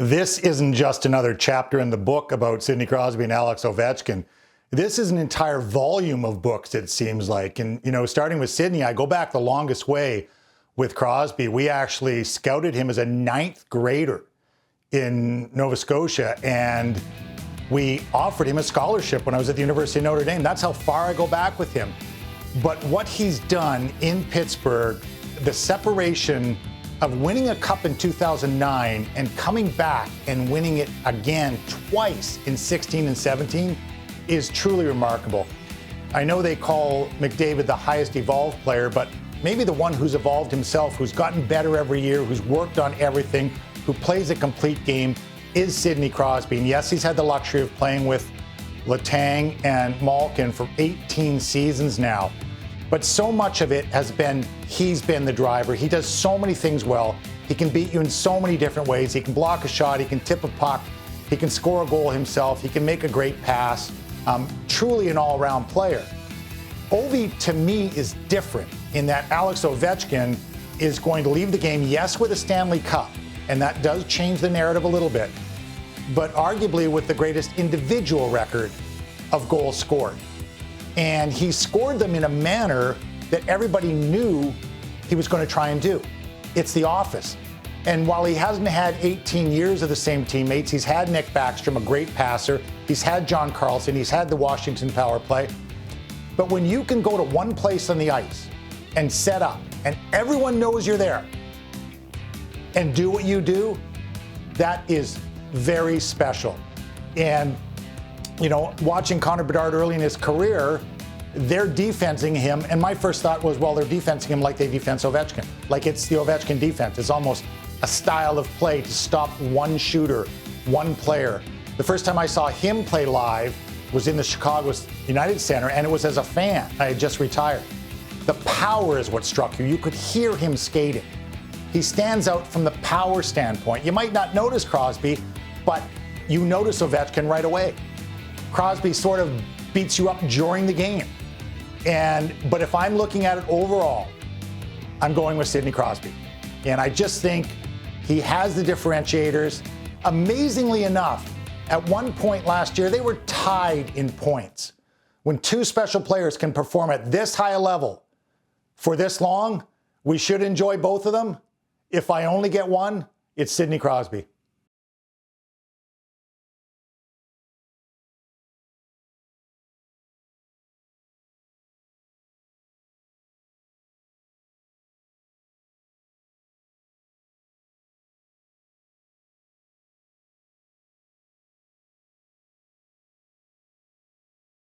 This isn't just another chapter in the book about Sidney Crosby and Alex Ovechkin. This is an entire volume of books, it seems like. And, starting with Sidney, I go back the longest way with Crosby. We actually scouted him as a 9th grader in Nova Scotia, and we offered him a scholarship when I was at the University of Notre Dame. That's how far I go back with him. But what he's done in Pittsburgh, the separation of winning a cup in 2009 and coming back and winning it again twice in 16 and 17 is truly remarkable. I know they call McDavid the highest evolved player, but maybe the one who's evolved himself, who's gotten better every year, who's worked on everything, who plays a complete game, is Sidney Crosby. And yes, he's had the luxury of playing with Letang and Malkin for 18 seasons now. But so much of it has been, he's been the driver. He does so many things well. He can beat you in so many different ways. He can block a shot. He can tip a puck. He can score a goal himself. He can make a great pass. Truly an all-around player. Ovi, to me, is different in that Alex Ovechkin is going to leave the game, yes, with a Stanley Cup, and that does change the narrative a little bit, but arguably with the greatest individual record of goals scored. And he scored them in a manner that everybody knew he was going to try and do. It's the office. And while he hasn't had 18 years of the same teammates, he's had Nick Backstrom, a great passer. He's had John Carlson. He's had the Washington power play. But when you can go to one place on the ice and set up, and everyone knows you're there, and do what you do, that is very special. And watching Connor Bedard early in his career, they're defensing him. And my first thought was, well, they're defensing him like they defense Ovechkin. Like it's the Ovechkin defense. It's almost a style of play to stop one shooter, one player. The first time I saw him play live was in the Chicago United Center, and it was as a fan. I had just retired. The power is what struck you. You could hear him skating. He stands out from the power standpoint. You might not notice Crosby, but you notice Ovechkin right away. Crosby sort of beats you up during the game. But if I'm looking at it overall, I'm going with Sidney Crosby. And I just think he has the differentiators. Amazingly enough, at one point last year, they were tied in points. When two special players can perform at this high a level for this long, we should enjoy both of them. If I only get one, it's Sidney Crosby.